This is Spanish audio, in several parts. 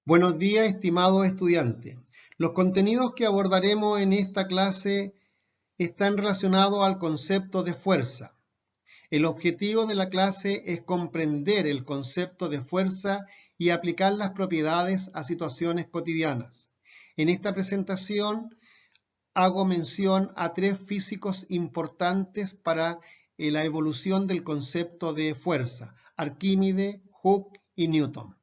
Buenos días, estimado estudiante. Los contenidos que abordaremos en esta clase están relacionados al concepto de fuerza. El objetivo de la clase es comprender el concepto de fuerza y aplicar las propiedades a situaciones cotidianas. En esta presentación hago mención a tres físicos importantes para la evolución del concepto de fuerza: Arquímedes, Hooke y Newton.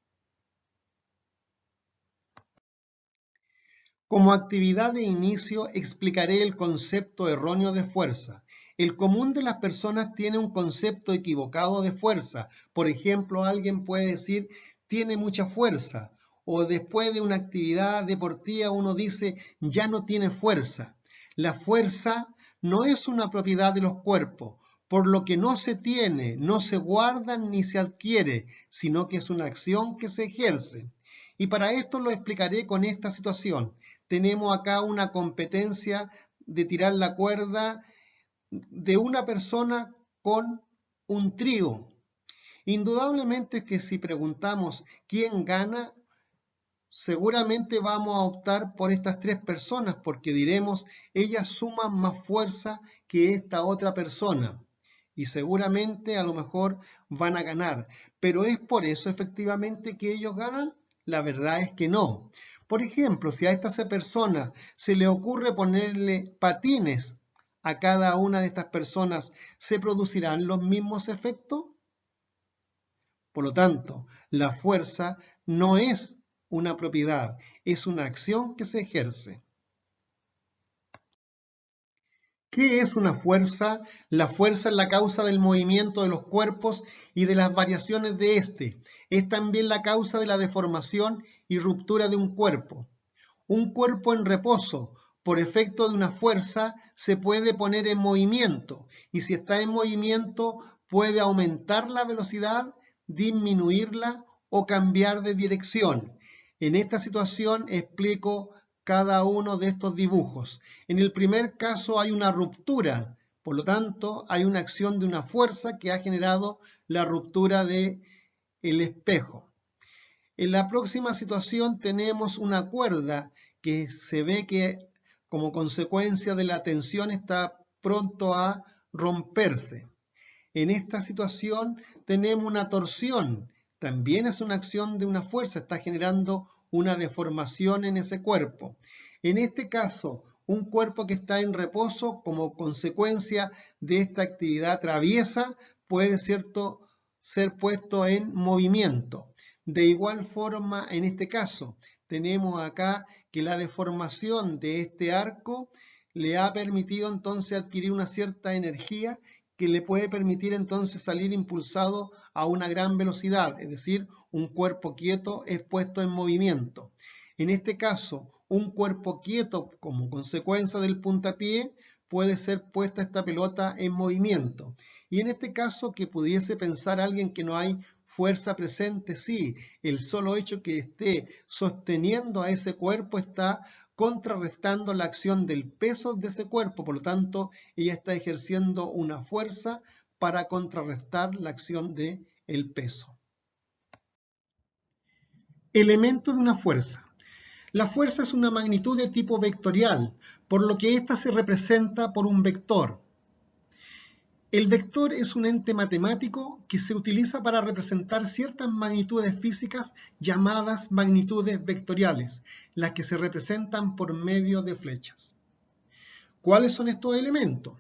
Como actividad de inicio explicaré el concepto erróneo de fuerza. El común de las personas tiene un concepto equivocado de fuerza. Por ejemplo, alguien puede decir tiene mucha fuerza, o después de una actividad deportiva uno dice ya no tiene fuerza. La fuerza no es una propiedad de los cuerpos, por lo que no se tiene, no se guarda ni se adquiere, sino que es una acción que se ejerce. Y para esto lo explicaré con esta situación. Tenemos acá una competencia de tirar la cuerda de una persona con un trío. Indudablemente es que si preguntamos quién gana, seguramente vamos a optar por estas tres personas porque diremos, ellas suman más fuerza que esta otra persona y seguramente a lo mejor van a ganar. Pero ¿es por eso efectivamente que ellos ganan? La verdad es que no. Por ejemplo, si a esta persona se le ocurre ponerle patines a cada una de estas personas, ¿se producirán los mismos efectos? Por lo tanto, la fuerza no es una propiedad, es una acción que se ejerce. ¿Qué es una fuerza? La fuerza es la causa del movimiento de los cuerpos y de las variaciones de éste. Es también la causa de la deformación y ruptura de un cuerpo. Un cuerpo en reposo, por efecto de una fuerza, se puede poner en movimiento y si está en movimiento puede aumentar la velocidad, disminuirla o cambiar de dirección. En esta situación explico cada uno de estos dibujos. En el primer caso hay una ruptura, por lo tanto hay una acción de una fuerza que ha generado la ruptura del espejo. En la próxima situación tenemos una cuerda que se ve que como consecuencia de la tensión está pronto a romperse. En esta situación tenemos una torsión, también es una acción de una fuerza, está generando una deformación en ese cuerpo. En este caso, un cuerpo que está en reposo como consecuencia de esta actividad traviesa puede ser puesto en movimiento. De igual forma, en este caso, tenemos acá que la deformación de este arco le ha permitido entonces adquirir una cierta energía que le puede permitir entonces salir impulsado a una gran velocidad, es decir, un cuerpo quieto es puesto en movimiento. En este caso, un cuerpo quieto como consecuencia del puntapié puede ser puesta esta pelota en movimiento. Y en este caso que pudiese pensar alguien que no hay fuerza presente, sí, el solo hecho que esté sosteniendo a ese cuerpo está contrarrestando la acción del peso de ese cuerpo, por lo tanto, ella está ejerciendo una fuerza para contrarrestar la acción del peso. Elemento de una fuerza. La fuerza es una magnitud de tipo vectorial, por lo que ésta se representa por un vector. El vector es un ente matemático que se utiliza para representar ciertas magnitudes físicas llamadas magnitudes vectoriales, las que se representan por medio de flechas. ¿Cuáles son estos elementos?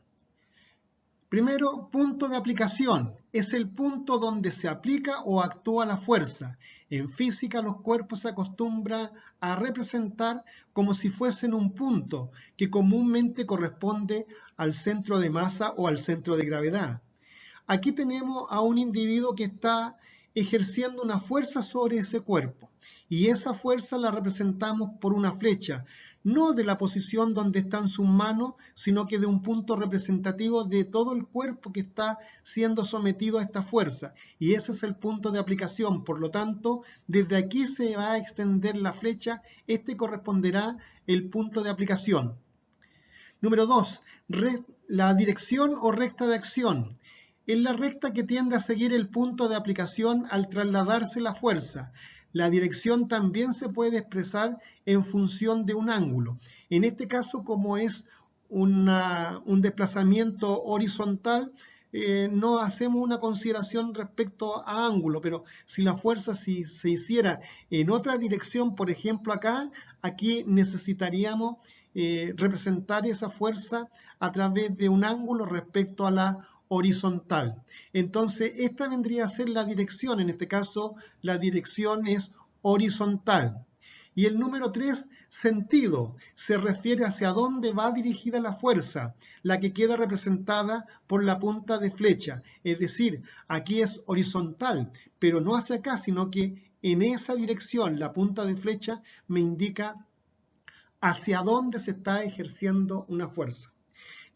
Primero, punto de aplicación. Es el punto donde se aplica o actúa la fuerza. En física, los cuerpos se acostumbran a representar como si fuesen un punto, que comúnmente corresponde al centro de masa o al centro de gravedad. Aquí tenemos a un individuo que está ejerciendo una fuerza sobre ese cuerpo y esa fuerza la representamos por una flecha, no de la posición donde están sus manos, sino que de un punto representativo de todo el cuerpo que está siendo sometido a esta fuerza y ese es el punto de aplicación. Por lo tanto, desde aquí se va a extender la flecha, este corresponderá el punto de aplicación. Número 2, la dirección o recta de acción. Es la recta que tiende a seguir el punto de aplicación al trasladarse la fuerza. La dirección también se puede expresar en función de un ángulo. En este caso, como es un desplazamiento horizontal, no hacemos una consideración respecto a ángulo, pero si la fuerza se hiciera en otra dirección, por ejemplo acá, aquí necesitaríamos representar esa fuerza a través de un ángulo respecto a la horizontal. Entonces, esta vendría a ser la dirección. En este caso, la dirección es horizontal. Y el número 3, sentido, se refiere hacia dónde va dirigida la fuerza, la que queda representada por la punta de flecha. Es decir, aquí es horizontal, pero no hacia acá, sino que en esa dirección, la punta de flecha me indica hacia dónde se está ejerciendo una fuerza.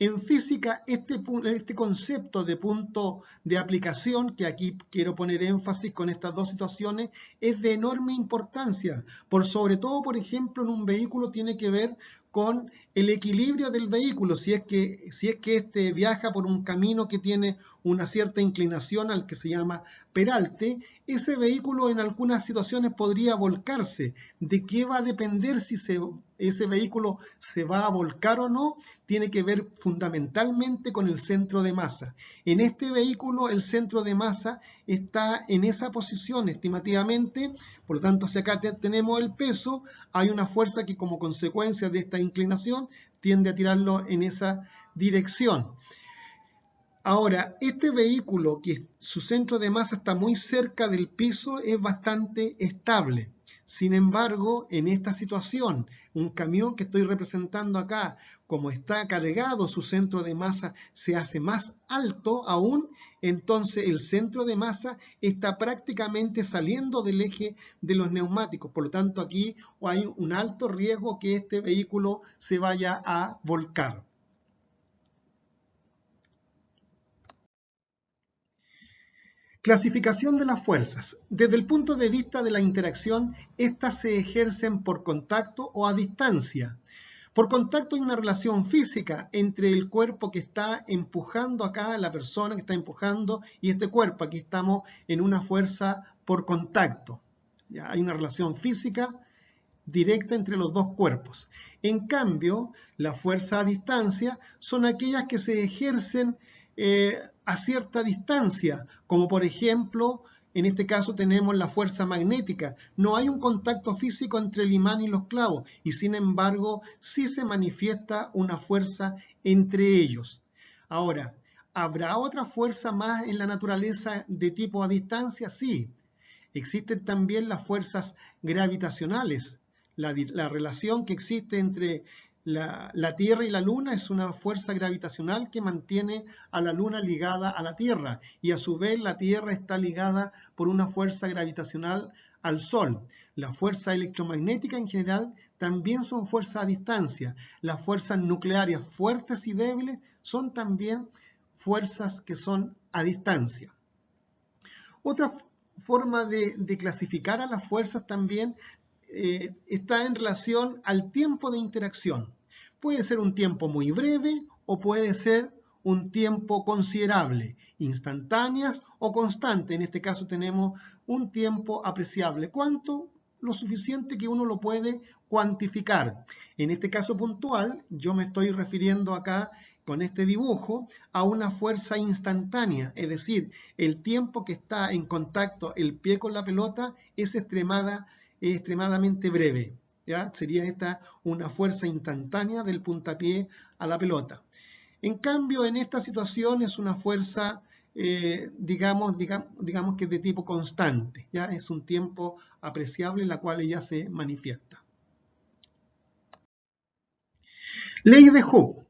En física, este concepto de punto de aplicación, que aquí quiero poner énfasis con estas dos situaciones, es de enorme importancia. Por sobre todo, por ejemplo, en un vehículo tiene que ver con el equilibrio del vehículo. Si es que este viaja por un camino que tiene una cierta inclinación al que se llama peralte, ese vehículo en algunas situaciones podría volcarse. ¿De qué va a depender si ese vehículo se va a volcar o no? Tiene que ver fundamentalmente con el centro de masa. En este vehículo el centro de masa está en esa posición estimativamente, por lo tanto si acá tenemos el peso, hay una fuerza que como consecuencia de esta inclinación tiende a tirarlo en esa dirección. Ahora, este vehículo que su centro de masa está muy cerca del piso es bastante estable. Sin embargo, en esta situación, un camión que estoy representando acá, como está cargado, su centro de masa se hace más alto aún, entonces el centro de masa está prácticamente saliendo del eje de los neumáticos. Por lo tanto, aquí hay un alto riesgo que este vehículo se vaya a volcar. Clasificación de las fuerzas. Desde el punto de vista de la interacción, estas se ejercen por contacto o a distancia. Por contacto hay una relación física entre el cuerpo que está empujando acá, la persona que está empujando, y este cuerpo. Aquí estamos en una fuerza por contacto. ¿Ya? Hay una relación física directa entre los dos cuerpos. En cambio, la fuerza a distancia son aquellas que se ejercen a cierta distancia, como por ejemplo, en este caso tenemos la fuerza magnética. No hay un contacto físico entre el imán y los clavos, y sin embargo sí se manifiesta una fuerza entre ellos. Ahora, ¿habrá otra fuerza más en la naturaleza de tipo a distancia? Sí. Existen también las fuerzas gravitacionales. La relación que existe entre la Tierra y la Luna es una fuerza gravitacional que mantiene a la Luna ligada a la Tierra, y a su vez la Tierra está ligada por una fuerza gravitacional al Sol. La fuerza electromagnética en general también son fuerzas a distancia. Las fuerzas nucleares fuertes y débiles son también fuerzas que son a distancia. Otra forma de clasificar a las fuerzas también está en relación al tiempo de interacción. Puede ser un tiempo muy breve o puede ser un tiempo considerable, instantáneas o constante. En este caso tenemos un tiempo apreciable. ¿Cuánto? Lo suficiente que uno lo puede cuantificar. En este caso puntual, yo me estoy refiriendo acá con este dibujo a una fuerza instantánea, es decir, el tiempo que está en contacto el pie con la pelota es extremadamente breve. ¿Ya? Sería esta una fuerza instantánea del puntapié a la pelota. En cambio, en esta situación es una fuerza, digamos que es de tipo constante. ¿Ya? Es un tiempo apreciable en la cual ella se manifiesta. Ley de Hooke.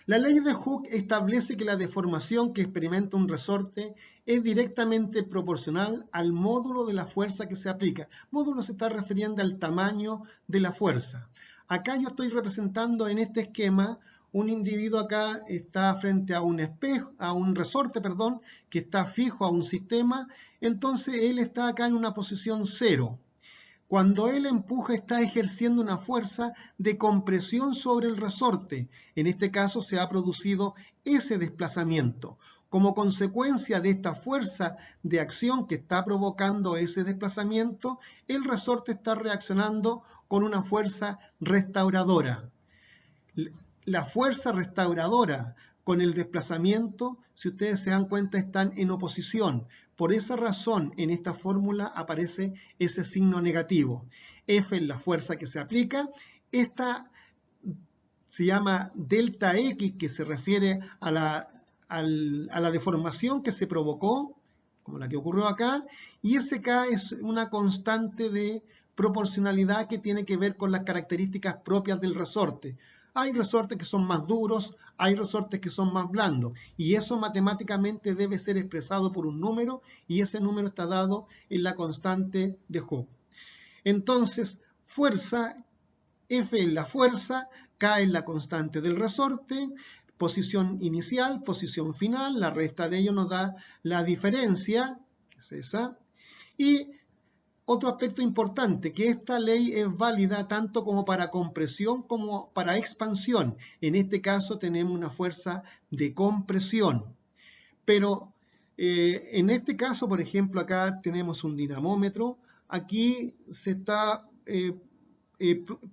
La ley de Hooke establece que la deformación que experimenta un resorte es directamente proporcional al módulo de la fuerza que se aplica. Módulo se está refiriendo al tamaño de la fuerza. Acá yo estoy representando en este esquema un individuo acá está frente a un espejo, a un resorte, perdón, que está fijo a un sistema, entonces él está acá en una posición 0. Cuando él empuja está ejerciendo una fuerza de compresión sobre el resorte. En este caso se ha producido ese desplazamiento. Como consecuencia de esta fuerza de acción que está provocando ese desplazamiento, el resorte está reaccionando con una fuerza restauradora. La fuerza restauradora con el desplazamiento, si ustedes se dan cuenta, están en oposición. Por esa razón, en esta fórmula aparece ese signo negativo. F es la fuerza que se aplica. Esta se llama delta X, que se refiere a la deformación que se provocó, como la que ocurrió acá, y SK es una constante de proporcionalidad que tiene que ver con las características propias del resorte. Hay resortes que son más duros, hay resortes que son más blandos, y eso matemáticamente debe ser expresado por un número, y ese número está dado en la constante de Hooke. Entonces, fuerza, F es la fuerza, K es la constante del resorte, posición inicial, posición final, la resta de ello nos da la diferencia, que es esa, y otro aspecto importante, que esta ley es válida tanto como para compresión como para expansión. En este caso tenemos una fuerza de compresión. Pero en este caso, por ejemplo, acá tenemos un dinamómetro. Aquí se está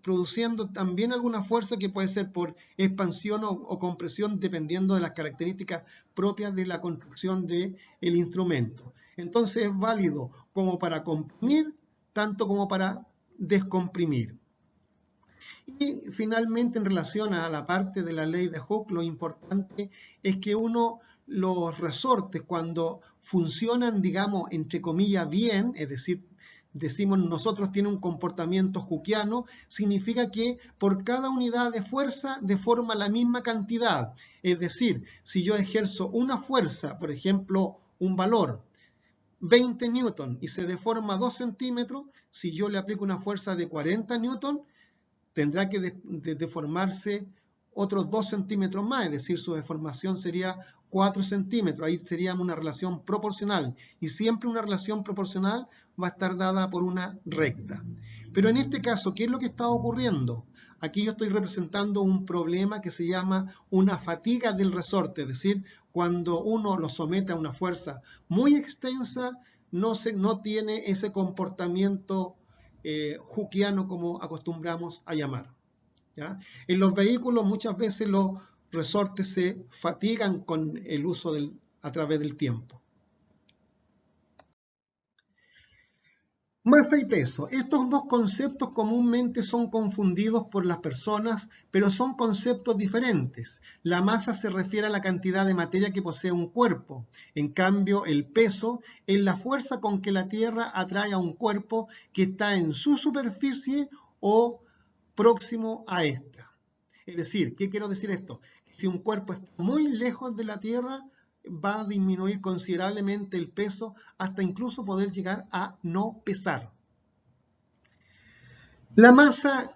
produciendo también alguna fuerza que puede ser por expansión o compresión dependiendo de las características propias de la construcción del instrumento. Entonces es válido como para comprimir, tanto como para descomprimir. Y finalmente, en relación a la parte de la ley de Hooke, lo importante es que los resortes, cuando funcionan, digamos, entre comillas, bien, es decir, decimos nosotros tiene un comportamiento hookeano, significa que por cada unidad de fuerza deforma la misma cantidad. Es decir, si yo ejerzo una fuerza, por ejemplo, un valor 20 newton y se deforma 2 centímetros, si yo le aplico una fuerza de 40 newton, tendrá que deformarse otros 2 centímetros más, es decir, su deformación sería 4 centímetros. Ahí sería una relación proporcional, y siempre una relación proporcional va a estar dada por una recta. Pero en este caso, ¿qué es lo que está ocurriendo? Aquí yo estoy representando un problema que se llama una fatiga del resorte, es decir, cuando uno lo somete a una fuerza muy extensa, no tiene ese comportamiento hookeano como acostumbramos a llamar. ¿Ya? En los vehículos muchas veces los resortes se fatigan con el uso a través del tiempo. Masa y peso. Estos dos conceptos comúnmente son confundidos por las personas, pero son conceptos diferentes. La masa se refiere a la cantidad de materia que posee un cuerpo. En cambio, el peso es la fuerza con que la Tierra atrae a un cuerpo que está en su superficie o próximo a esta. Es decir, ¿qué quiero decir esto? Si un cuerpo está muy lejos de la Tierra, va a disminuir considerablemente el peso hasta incluso poder llegar a no pesar. La masa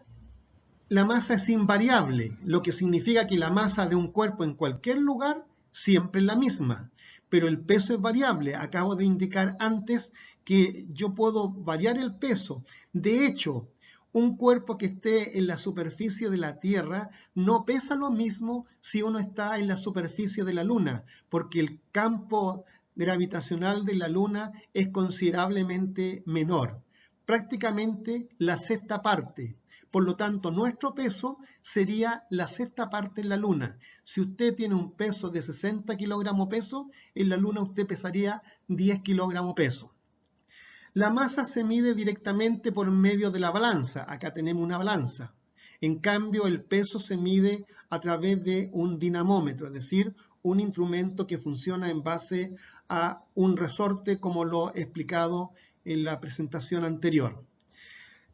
es invariable, lo que significa que la masa de un cuerpo en cualquier lugar siempre es la misma, pero el peso es variable. Acabo de indicar antes que yo puedo variar el peso. De hecho, un cuerpo que esté en la superficie de la Tierra no pesa lo mismo si uno está en la superficie de la Luna, porque el campo gravitacional de la Luna es considerablemente menor, prácticamente la sexta parte. Por lo tanto, nuestro peso sería la sexta parte en la Luna. Si usted tiene un peso de 60 kilogramos peso, en la Luna usted pesaría 10 kilogramos peso. La masa se mide directamente por medio de la balanza. Acá tenemos una balanza. En cambio, el peso se mide a través de un dinamómetro, es decir, un instrumento que funciona en base a un resorte, como lo he explicado en la presentación anterior.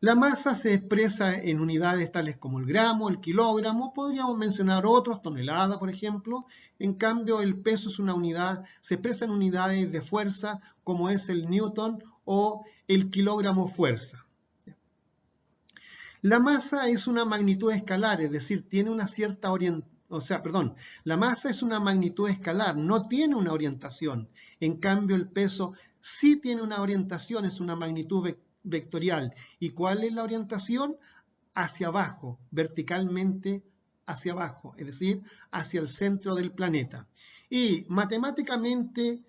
La masa se expresa en unidades tales como el gramo, el kilogramo, podríamos mencionar otros, tonelada, por ejemplo. En cambio, el peso es una unidad, se expresa en unidades de fuerza, como es el newton o el kilogramo fuerza. La masa es una magnitud escalar, es decir, tiene una cierta orientación. La masa es una magnitud escalar, no tiene una orientación. En cambio, el peso sí tiene una orientación, es una magnitud vectorial. ¿Y cuál es la orientación? Hacia abajo, verticalmente hacia abajo, es decir, hacia el centro del planeta. Y matemáticamente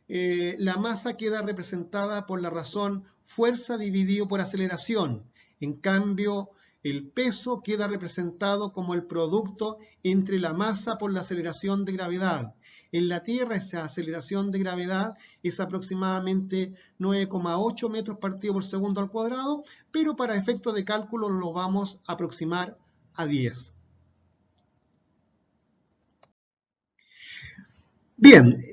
la masa queda representada por la razón fuerza dividido por aceleración. En cambio, el peso queda representado como el producto entre la masa por la aceleración de gravedad. En la Tierra esa aceleración de gravedad es aproximadamente 9,8 metros partido por segundo al cuadrado, pero para efectos de cálculo lo vamos a aproximar a 10. Bien,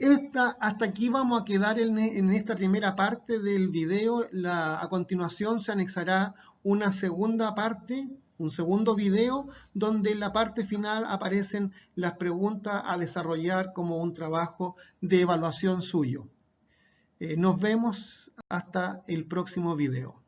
hasta aquí vamos a quedar en esta primera parte del video. A continuación se anexará una segunda parte, un segundo video, donde en la parte final aparecen las preguntas a desarrollar como un trabajo de evaluación suyo. Nos vemos hasta el próximo video.